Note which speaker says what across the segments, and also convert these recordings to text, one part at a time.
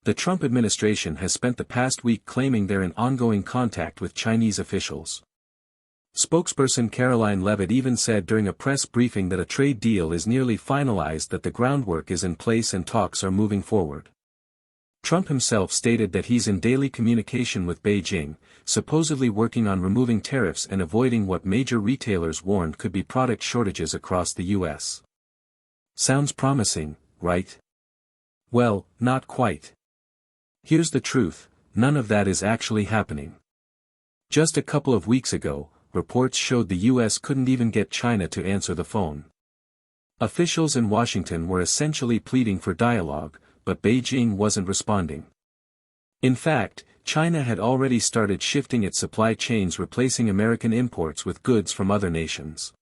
Speaker 1: The Trump administration has spent the past week claiming they're in ongoing contact with Chinese officials. Spokesperson Caroline Leavitt even said during a press briefing that a trade deal is nearly finalized, that the groundwork is in place and talks are moving forward. Trump himself stated that he's in daily communication with Beijing, supposedly working on removing tariffs and avoiding what major retailers warned could be product shortages across the U.S. Sounds promising, right? Well, not quite. Here's the truth, none of that is actually happening. Just a couple of weeks ago, reports showed the U.S. couldn't even get China to answer the phone. Officials in Washington were essentially pleading for dialogue, but Beijing wasn't responding. In fact, China had already started shifting its supply chains, replacing American imports with goods from other nations.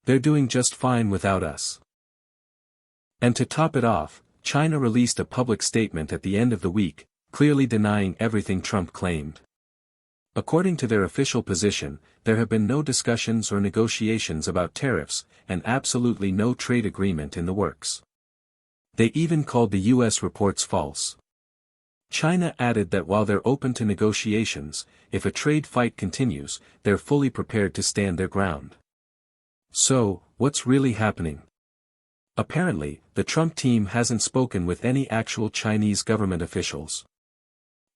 Speaker 1: They're doing just fine without us. And to top it off, China released a public statement at the end of the week, clearly denying everything Trump claimed. According to their official position, there have been no discussions or negotiations about tariffs, and absolutely no trade agreement in the works. They even called the U.S. reports false. China added that while they're open to negotiations, if a trade fight continues, they're fully prepared to stand their ground. So, what's really happening? Apparently, the Trump team hasn't spoken with any actual Chinese government officials.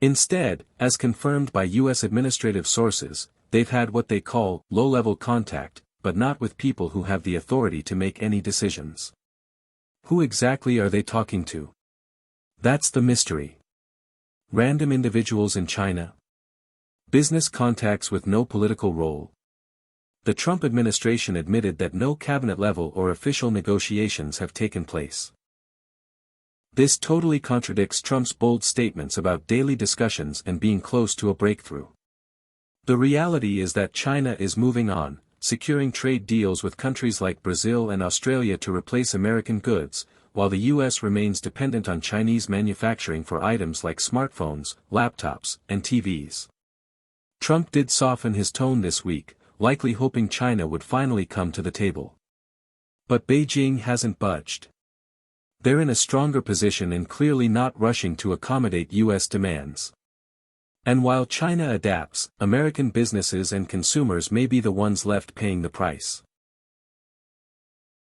Speaker 1: Instead, as confirmed by U.S. administrative sources, they've had what they call low-level contact, but not with people who have the authority to make any decisions. Who exactly are they talking to? That's the mystery. Random individuals in China? Business contacts with no political role? The Trump administration admitted that no cabinet-level or official negotiations have taken place. This totally contradicts Trump's bold statements about daily discussions and being close to a breakthrough. The reality is that China is moving on, securing trade deals with countries like Brazil and Australia to replace American goods, while the U.S. remains dependent on Chinese manufacturing for items like smartphones, laptops, and TVs. Trump did soften his tone this week, likely hoping China would finally come to the table. But Beijing hasn't budged. They're in a stronger position and clearly not rushing to accommodate U.S. demands. And while China adapts, American businesses and consumers may be the ones left paying the price.